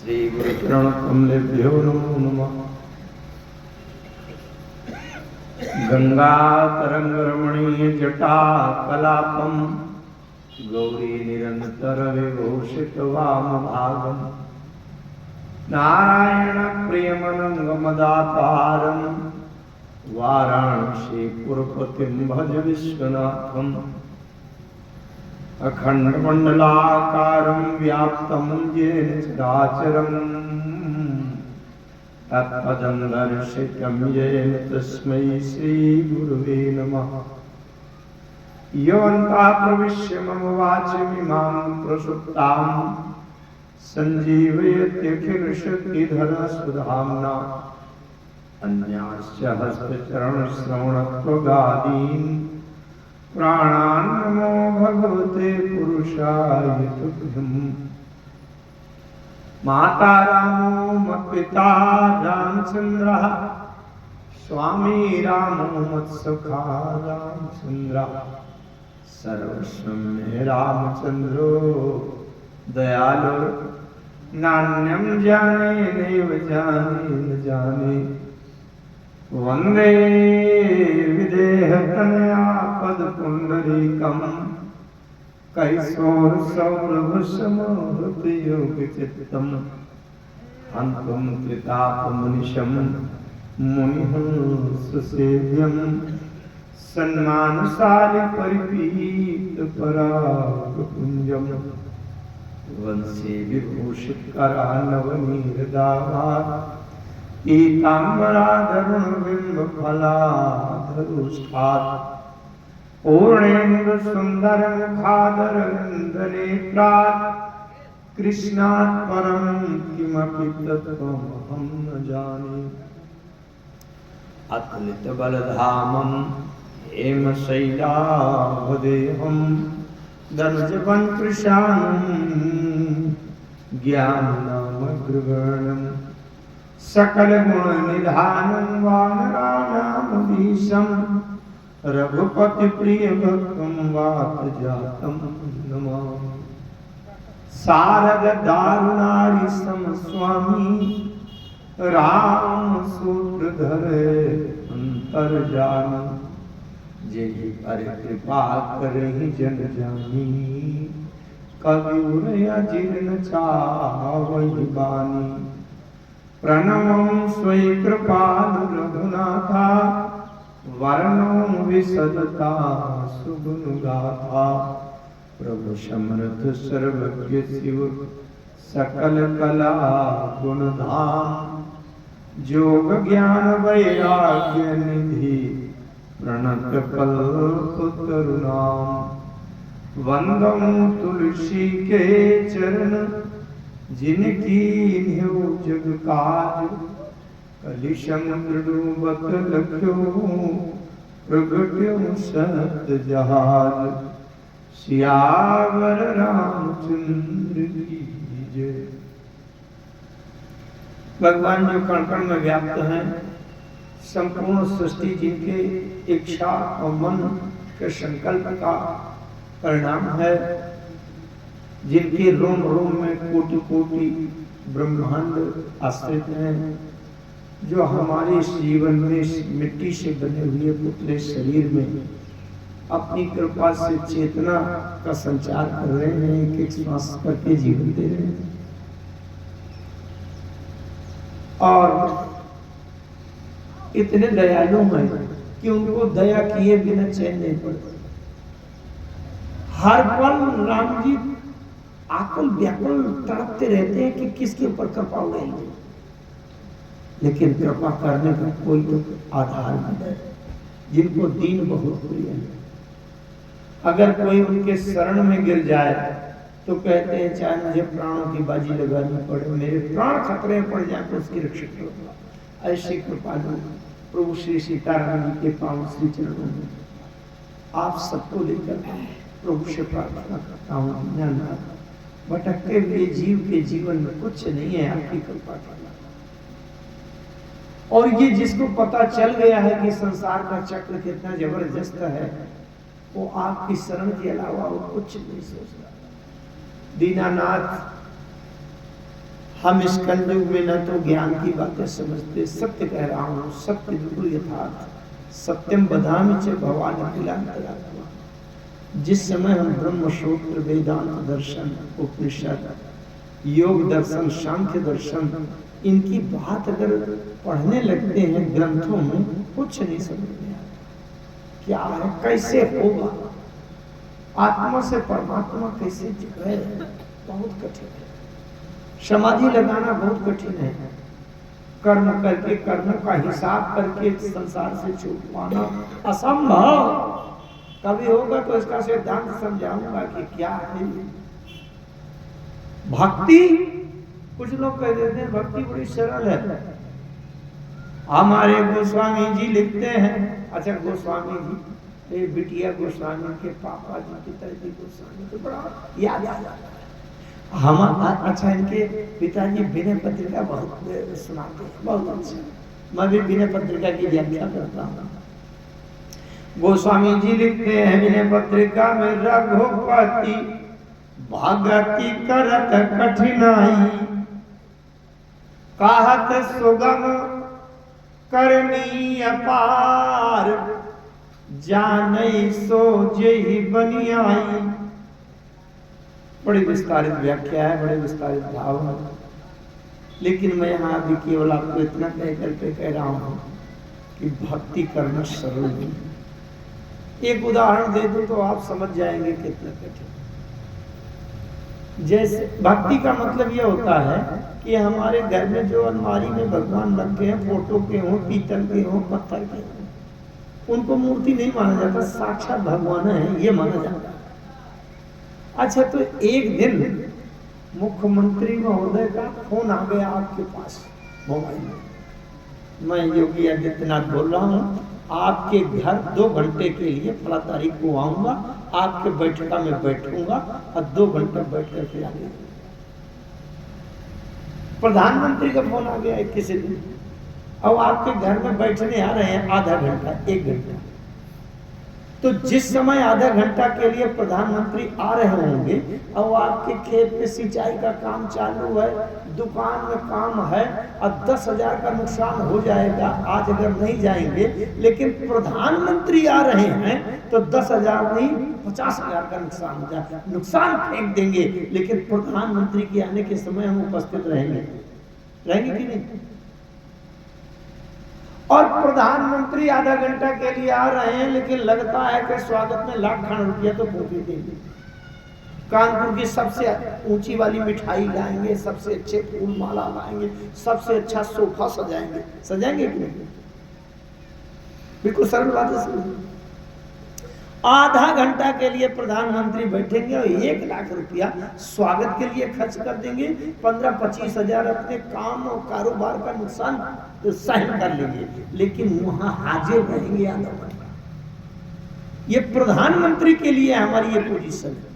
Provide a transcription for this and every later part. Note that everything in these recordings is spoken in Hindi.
श्री गुरुचरण कमलेभ्यो नमो नमः। गंगा तरंग रमणीय जटा कलापम गौरी निरंतर विभूषित वाम भागम नारायण प्रियमनंगमदातारम वाराणसी पुरपतिम भज विश्वनाथम अखंड मंडलाकारं व्याप्तं येन चराचरं तत्पदं दर्शितं येन तस्मै श्री गुरुवे नमः। योऽन्तः प्रविश्य मम वाचमिमां प्रसुप्तां सञ्जीवयत्यखिलशक्तिधरस्वधाम्ना अन्यास्य हस्तचरणश्रवणत्वगादीन् प्राणान् नमो भगवते पुरुषाय तुभ्यम्। माता रामो मत्पिता रामचन्द्रः स्वामी रामो मत्सखा रामचन्द्रः सर्वस्व मे रामचन्द्रो दयालो नान्यं जाने नैव जाने न जाने वंदे विदेहतनया पदपुंडरीकं कैशोरसौरभसमहृतयोगचित्तम् हन्तुं त्रितापमनिशं मुनिः सुसेव्यं सन्मानशालि परिपीतपरागपुञ्जं वंशे विभूषितकरानवनीरदाभात् पीताम्बराधरुणबिम्बफलाधरुष्ठात् पूर्णेन्दुसुन्दरमुखादरविन्दनेत्रात् कृष्णात् परं किमपि तत्त्वमहं न जाने। अतुलितबलधामं हेमशैलाभदेहं दनुजवन्कृशानं ज्ञाननामग्रगणम् सकल गुण निधानं वानराणामधीशं रघुपति प्रिय भक्तं वात जातं नमामि। शारद दारुणारी सम स्वामी राम सूत्रधर अंतर्जामी जेहि पर कृपा करहि जन जानी कवि उरया जीर्ण चावहि बानी। प्रणवं स्वैकृपाल रघुनाथा वर्णं विशदता सुगुणगाथा प्रभु समर्थ सर्वज्ञ शिव सकल कला गुणधाम जोग ज्ञान वैराग्य निधि प्रणत कल्पतरुणाम। वंदं तुलसी के चरण जिनकी न्यो जग काज कलिशम डूबत लख्यो प्रगट्यो सत जहाज। सियावर रामचंद्र की जय। भगवान जो कण कण में व्याप्त हैं, संपूर्ण सृष्टि जिनके इच्छा और मन के संकल्प का परिणाम है, जिनके रोम रोम में कोटि कोटि ब्रह्मांड आश्रित हैं, जो हमारे इस जीवन में इस मिट्टी से बने हुए पुतले शरीर में अपनी कृपा से चेतना का संचार कर रहे हैं, एक एक श्वास करके जीवन दे रहे हैं। और इतने दयालु हैं कि उनको दया किए बिना चैन नहीं पड़ता। हर पल राम जी आकुल व्याकुल तड़पते रहते हैं कि किसके ऊपर कृपा उड़ाएंगे, लेकिन कृपा करने का कोई तो आधार नहीं है। जिनको दीन बहुत प्रिय है, अगर कोई उनके शरण में गिर जाए तो कहते हैं चाहे मुझे प्राणों की बाजी लगानी पड़े, मेरे प्राण खतरे में पड़ जाए तो उसकी रक्षा करो। ऐसे कृपालु प्रभु श्री सीताराम जी के पांव श्री चरणों में आप सबको लेकर प्रभु से प्रार्थना करता हूँ। ज्ञाननाथ भटकते हुए जीव के जीवन में कुछ नहीं है, आपकी कृपा करना। और ये जिसको पता चल गया है कि संसार का चक्र कितना जबरदस्त है, वो आपकी शरण के अलावा वो कुछ नहीं सोचता। दीनानाथ हम इस कलयुग में न तो ज्ञान की बातें समझते, सत्य कह रहा हूँ, सत्य बिल्कुल यथार्थ, सत्यम बदामि च भवान अखिलांतरात्मा। जिस समय हम ब्रह्म सूत्र, वेदांत दर्शन, उपनिषद, योग दर्शन, सांख्य दर्शन, इनकी बात अगर पढ़ने लगते हैं ग्रंथों में, कुछ नहीं समझ में आता क्या है, कैसे होगा, आत्मा से परमात्मा कैसे जुड़े, बहुत कठिन है। समाधि लगाना बहुत कठिन है, कर्म करके, कर्मों का हिसाब करके संसार से छूट पाना असंभव। कभी होगा तो इसका सिद्धांत समझाऊंगा कि क्या है भक्ति। कुछ लोग कह देते हैं भक्ति बड़ी सरल है। हमारे गोस्वामी जी लिखते हैं, अच्छा गोस्वामी जी, ये बिटिया गोस्वामी के पापा जी, पिताजी गोस्वामी, तो बड़ा याद आता है। हम अच्छा, इनके पिताजी विनय पत्रिका बहुत सुनाते हैं, बहुत अच्छा। मैं भी विनय पत्रिका की व्याख्या करता हूँ। गोस्वामी जी लिखते हैं विनय पत्रिका में, रघुपति भगति करत कठिनाई, कहत सुगम करनी अपार, जानई सो जेहि बनियाई। बड़ी विस्तारित व्याख्या है, बड़े विस्तारित भाव है, लेकिन मैं यहाँ अभी केवल आपको इतना कह करके कह रहा हूँ कि भक्ति करना सरल नहीं। एक उदाहरण दे दूं तो आप समझ जाएंगे कितना कठिन। जैसे भक्ति का मतलब यह होता है कि हमारे घर में जो अलमारी में भगवान रखे हैं, फोटो के हों, पीतल के हों, पत्थर के हों, उनको मूर्ति नहीं माना जाता, साक्षात भगवान है ये माना जाता है। अच्छा, तो एक दिन मुख्यमंत्री महोदय का फोन आ गया आपके पास मोबाइल में, मैं योगी आदित्यनाथ बोल रहा हूँ, आपके घर 2 घंटे के लिए फला तारीख को आऊंगा, आपके बैठका में बैठूंगा और 2 घंटे बैठ करके आगे। प्रधानमंत्री का फोन आ गया किसी दिन, अब आपके घर में बैठने आ रहे हैं आधा घंटा, 1 घंटा। तो जिस समय आधा घंटा के लिए प्रधानमंत्री आ रहे होंगे, अब आपके खेत में सिंचाई का काम चालू है, दुकान में काम है, और 10,000 का नुकसान हो जाएगा आज अगर नहीं जाएंगे। लेकिन प्रधानमंत्री आ रहे हैं तो 10,000 नहीं 50,000 का नुकसान हो जाएगा, नुकसान फेंक देंगे, लेकिन प्रधानमंत्री के आने के समय हम उपस्थित रहेंगे कि नहीं? और प्रधानमंत्री आधा घंटा के लिए आ रहे हैं, लेकिन लगता है कि स्वागत में लाख खान रुपया तो फूक ही देंगे। कानपुर की सबसे ऊंची वाली मिठाई लाएंगे, सबसे अच्छे फूल माला लाएंगे, सबसे अच्छा सोफा सजाएंगे कि नहीं? बिल्कुल सरल बात है। आधा घंटा के लिए प्रधानमंत्री बैठेंगे और 1 लाख रुपया स्वागत के लिए खर्च कर देंगे, 15-25 हजार अपने काम और कारोबार का नुकसान सहन कर लेंगे, लेकिन वहां हाजिर रहेंगे आधा घंटा। ये प्रधानमंत्री के लिए हमारी ये पोजीशन है।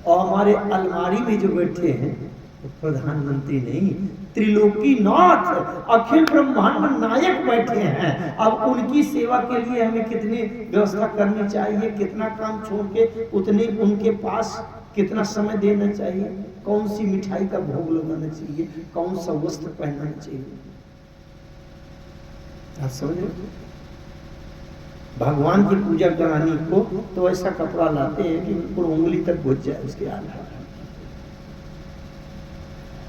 और हमारे अलमारी में जो बैठे हैं तो प्रधानमंत्री नहीं, त्रिलोकीनाथ, अखिल ब्रह्मांड नायक बैठे हैं। अब उनकी सेवा के लिए हमें कितनी व्यवस्था करनी चाहिए, कितना काम छोड़ के उतने उनके पास कितना समय देना चाहिए, कौन सी मिठाई का भोग लगाना चाहिए, कौन सा वस्त्र पहनना चाहिए, आप समझ रहे? भगवान की पूजा करानी को तो ऐसा कपड़ा लाते हैं कि बिल्कुल उंगली तक घुस जाए उसके आगे।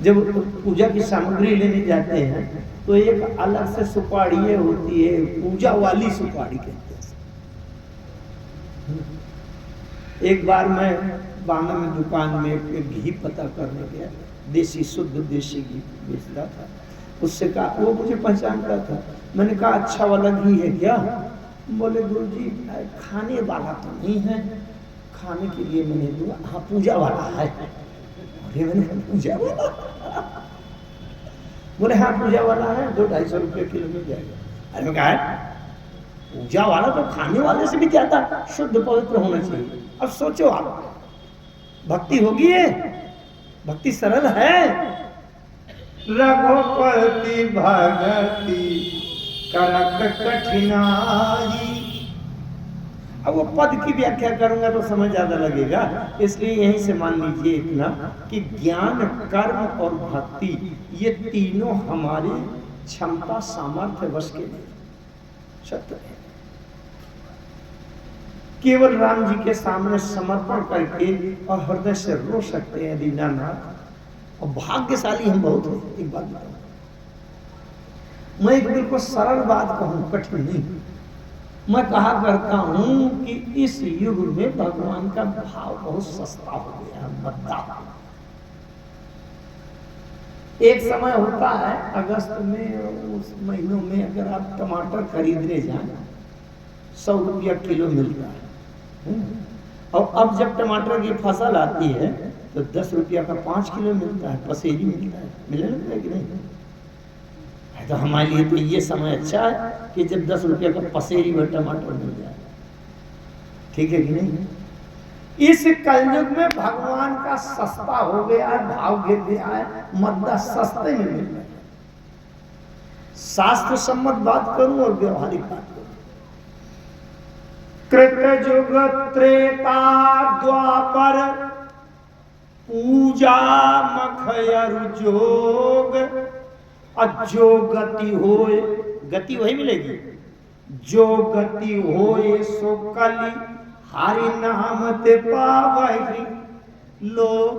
जब पूजा की सामग्री लेने जाते हैं तो एक अलग से सुपारी होती है, पूजा वाली सुपारी कहते हैं। एक बार मैं बांगा में दुकान में घी पता करने गया, देसी शुद्ध देसी घी बेचता था। उससे कहा, वो मुझे पहचानता था, मैंने कहा अच्छा वाला घी है क्या? बोले गुरुजी खाने वाला तो नहीं है, खाने के लिए मैंने दूंगा, हाँ पूजा वाला है। मैंने पूजा वाला बोले हाँ पूजा वाला है, 200-250 रुपये किलो मिल जाएगा। अरे मैं कहा पूजा वाला तो खाने वाले से भी ज्यादा शुद्ध पवित्र होना चाहिए। अब सोचो आप, भक्ति होगी है, भक्ति सरल है। रघुपति भगति करत कठिनाई, अब वो पद की व्याख्या करूंगा तो समय ज्यादा लगेगा, इसलिए यहीं से मान लीजिए इतना कि ज्ञान, कर्म और भक्ति ये तीनों हमारी क्षमता सामर्थ्य वश के नहीं, सत्य है। केवल राम जी के सामने समर्पण करके और हृदय से रो सकते हैं दीनानाथ, और भाग्यशाली हम बहुत हैं। एक बात बताऊं, मैं एक बिल्कुल सरल बात कहूं, कठिन नहीं। मैं कहा करता हूं कि इस युग में भगवान का भाव बहुत सस्ता हो गया है, मद्दा। एक समय होता है अगस्त में, उस महीनों में अगर आप टमाटर खरीदने जाएं 100 रुपया किलो मिलता है, और अब जब टमाटर की फसल आती है तो 10 रुपया का 5 किलो मिलता है, पसेरी मिलता है। मिलने लगता है कि नहीं? तो हमारे लिए तो ये समय अच्छा है कि जब 10 रुपया का पसेरी भर टमाटर मिल जाए, ठीक है कि नहीं? इस कलयुग में भगवान का सस्ता हो गया है, भाव गिर गया है, मद्दा सस्ते में मिल रहा है। शास्त्र सम्मत बात करूं और व्यवहारिक बात करूं, कृत युग त्रेता द्वापर पूजा मखयर जोग, जो गति होए, गति वही मिलेगी, जो गति होए सो कली हरि नाम ते पावहि लोग।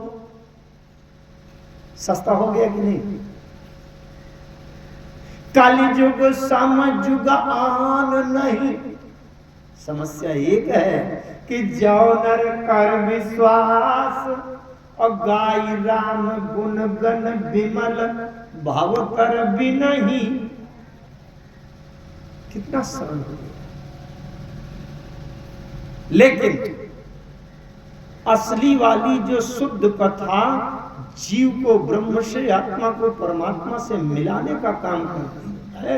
सस्ता हो गया कि नहीं? कलि युग सम युग आन नहीं। समस्या एक है कि जो नर कर विश्वास और गाय राम गुण गण विमल भाव कर भी नहीं। कितना सरल हो गया। लेकिन असली वाली जो शुद्ध कथा जीव को ब्रह्म से, आत्मा को परमात्मा से मिलाने का काम करती है।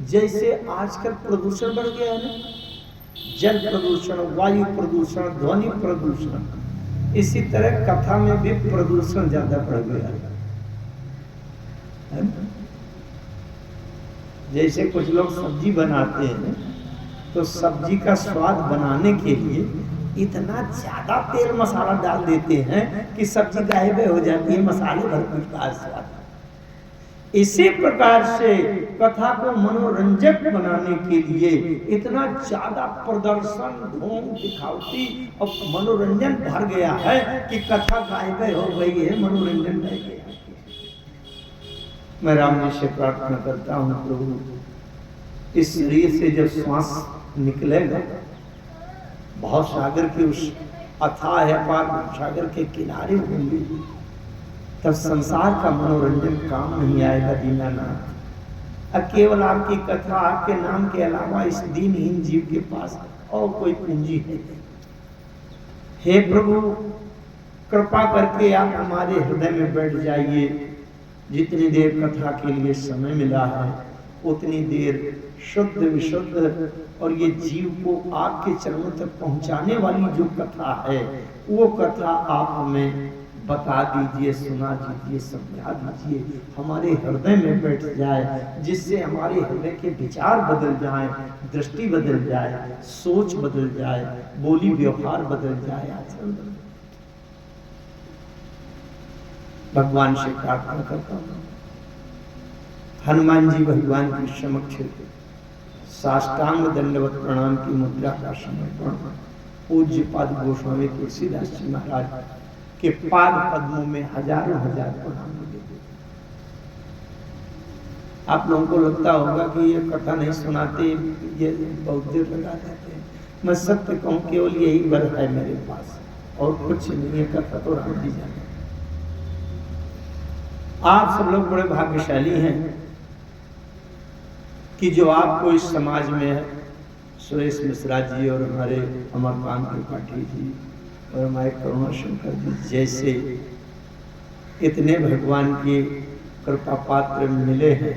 जैसे आजकल प्रदूषण बढ़ गया है ना, जल प्रदूषण, वायु प्रदूषण, ध्वनि प्रदूषण, इसी तरह कथा में भी प्रदूषण ज्यादा बढ़ गया है। जैसे कुछ लोग सब्जी बनाते हैं तो सब्जी का स्वाद बनाने के लिए इतना ज्यादा तेल मसाला डाल देते हैं कि सब्जी गायब हो जाती है, मसाले भरपूर का स्वाद। इसी प्रकार से कथा को मनोरंजक बनाने के लिए इतना ज्यादा प्रदर्शन, ढोंग, दिखावटी और मनोरंजन भर गया है कि कथा गायब हो गई है, मनोरंजन रह गया। मैं राम जी से प्रार्थना करता हूँ, प्रभु इस शरीर से जब श्वास निकलेगा, भाव सागर के उस अथाह अपार सागर के किनारे होंगे, तब संसार का मनोरंजन काम नहीं आएगा दीनानाथ। अब केवल आपकी कथा, आपके नाम के अलावा इस दीनहीन जीव के पास और कोई पूंजी है। हे प्रभु, कृपा करके आप हमारे हृदय में बैठ जाइए। जितनी देर कथा के लिए समय मिला है उतनी देर शुद्ध विशुद्ध और ये जीव को आपके चरणों तक पहुंचाने वाली जो कथा है, वो कथा आप हमें बता दीजिए, सुना दीजिए, समझा दीजिए, हमारे हृदय में बैठ जाए, जिससे हमारे हृदय के विचार बदल जाएं, दृष्टि बदल जाए, सोच बदल जाए, बोली व्यवहार बदल जाए, आचरण बदल जाए। भगवान से प्रार्थना करता हूँ, हनुमान जी भगवान के समक्ष साष्टांग दंडवत प्रणाम की मुद्रा का समर्पण पूज्य पाद गोस्वामी तुलसीदास जी महाराज के पाद पद्मों में हजारों हजार प्रणाम देते। आप लोगों को लगता होगा कि ये कथा नहीं सुनाते, ये बहुत देर लगा देते हैं। मैं सत्य कहूं, केवल यही बल है मेरे पास और कुछ नहीं है। कथा तो राम जी जाने। आप सब लोग बड़े भाग्यशाली हैं कि जो आपको इस समाज में सुरेश मिश्रा जी और हमारे अमरकांत त्रिपाठी जी और हमारे करुणा शंकर जी जैसे इतने भगवान के कृपा पात्र मिले हैं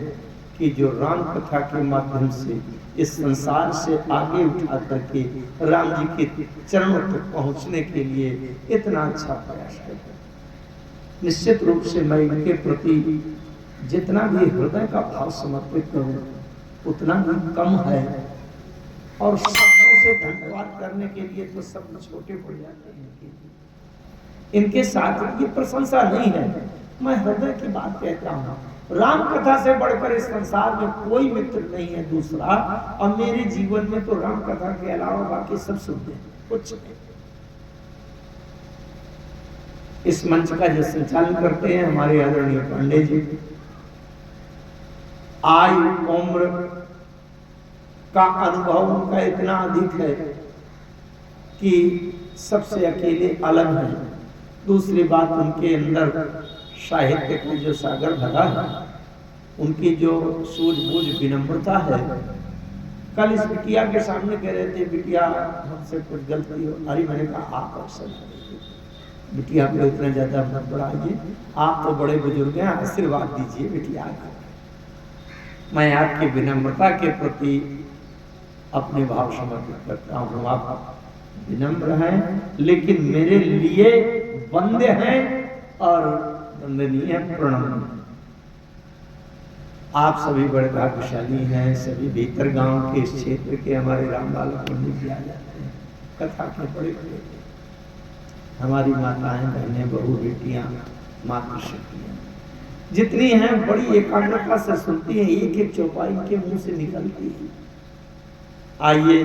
कि जो राम कथा के माध्यम से इस संसार से आगे उठा करके राम जी के चरणों तक पहुंचने के लिए इतना अच्छा प्रयास करते हैं। निश्चित रूप से मैं इनके प्रति जितना भी हृदय का भाव समर्पित करूं उतना ही कम है और शब्दों हमसे धन्यवाद करने के लिए तो सब छोटे पड़ जाते हैं। इनके साथ ये प्रशंसा नहीं है, मैं हृदय की बात कहता हूँ। राम कथा से बढ़कर इस संसार में कोई मित्र नहीं है दूसरा, और मेरे जीवन में तो राम कथा के अलावा बाकी सब सुनते हैं, कुछ नहीं। इस मंच का जो संचालन करते हैं हमारे आदरणीय पांडे जी, आयु उम्र का अनुभव उनका इतना अधिक है कि सबसे अकेले अलग है। दूसरी बात, उनके अंदर साहित्य का जो सागर भरा है, उनकी जो सूझबूझ विनम्रता है। कल इस बिटिया के सामने कह रहे थे, बिटिया हमसे कुछ गलती हो, अरे मैंने कहा आप अक्सर बिटिया को इतना ज्यादा मत बढ़ाइए, आप तो बड़े बुजुर्ग हैं, आशीर्वाद दीजिए बिटिया को। मैं आपकी विनम्रता के प्रति अपने भाव समर्पित करता हूँ। आप विनम्र हैं, लेकिन मेरे लिए वंद्य हैं और वंदनीय प्रणम। आप सभी बड़े भाग्यशाली हैं। सभी भीतर गांव के इस क्षेत्र के हमारे रामलाल पंडित जी आ जाते हैं, कथा के बड़े बड़े हमारी माताएं, बहनें, बहू, बेटियां, मातृशक्तियां जितनी हैं बड़ी एकाग्रता से सुनती हैं, एक एक चौपाई के मुंह से निकलती है। आइए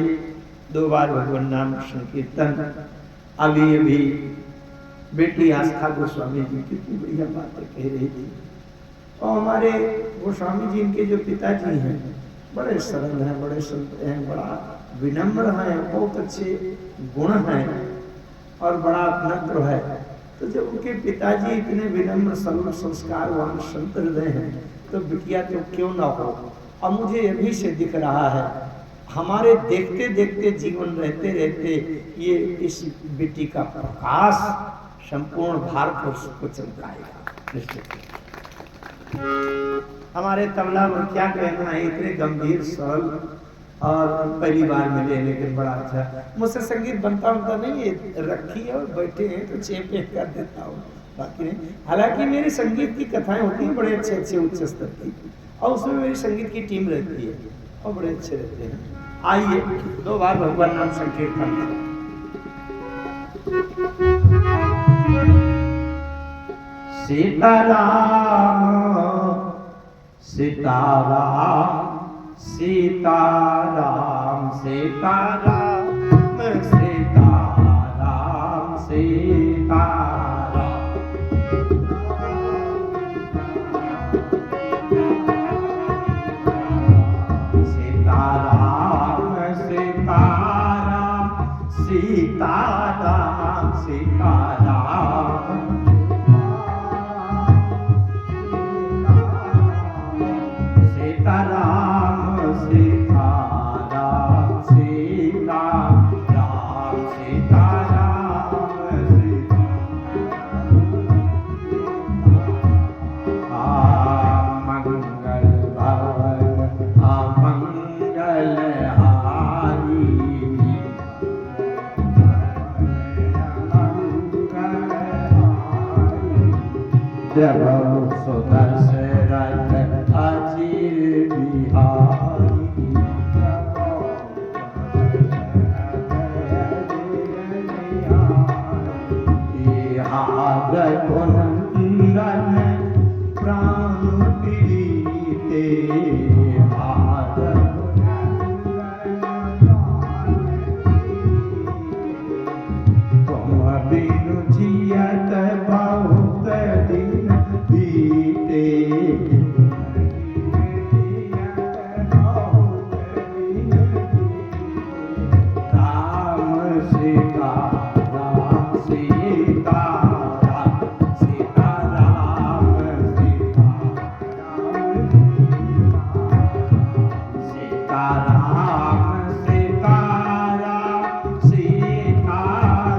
2 बार भगवान नाम संकीर्तन। अभी अभी बेटी आस्था गोस्वामी जी कितनी बढ़िया बातें कह रही थी, और हमारे गोस्वामी जी, इनके जो पिताजी हैं, बड़े सरल हैं, बड़े संत हैं, बड़ा विनम्र हैं, बहुत अच्छे गुण हैं और बड़ा नम्र है। तो जब उनके पिताजी इतने विनम्र, सरल, संस्कारवान, संत हृदय हैं, तो बिटिया तो क्यों ना हो। अब मुझे अभी से दिख रहा है, हमारे देखते देखते जीवन रहते रहते ये इस बेटी का प्रकाश संपूर्ण भारतवर्ष को चमकाएगा। हमारे तबला में क्या कहना है, इतने गंभीर, सरल और पहली बार मिले, लेकिन बड़ा अच्छा। मुझसे संगीत बनता नहीं है, रखी है और बैठे हैं तो चेपे कर देता हूँ, बाकी नहीं। हालांकि मेरी संगीत की कथाएं होती हैं बड़े अच्छे अच्छे उच्च स्तर की, और उसमें मेरी संगीत की टीम रहती है और बड़े अच्छे रहते हैं। आइए 2 बार भगवान नाम संकीर्तन। सीताराम सीताराम सीताराम सीताराम सीताराम सीताराम सीताराम सीताराम सीताराम सुदर्शरथ अचिर बिहारी गुणंदन प्राण पीते तुम बिनु जियत बहुत दिन बीते राम सीता राम सीता सीता राम सीता सीता राम सीता राम सीता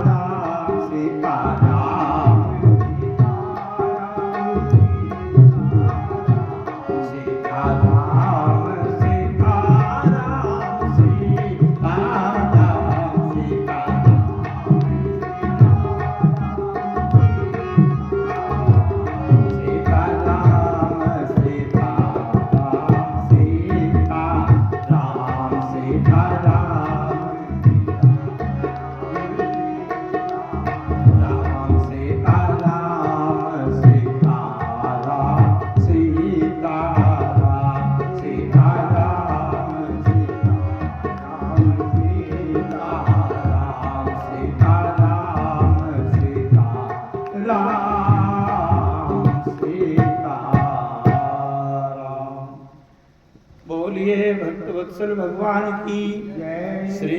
राम सीता राम वत्सल भगवान की जय श्री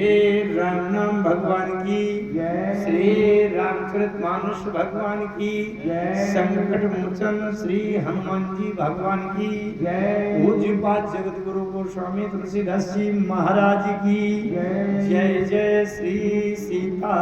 राम भगवान की जय श्री रामचरित मानस भगवान की जय संकट मोचन श्री हनुमान जी भगवान की जय पूज्यपाद जगत गुरु गोस्वामी तुलसीदास जी महाराज की जय जय जय श्री सीता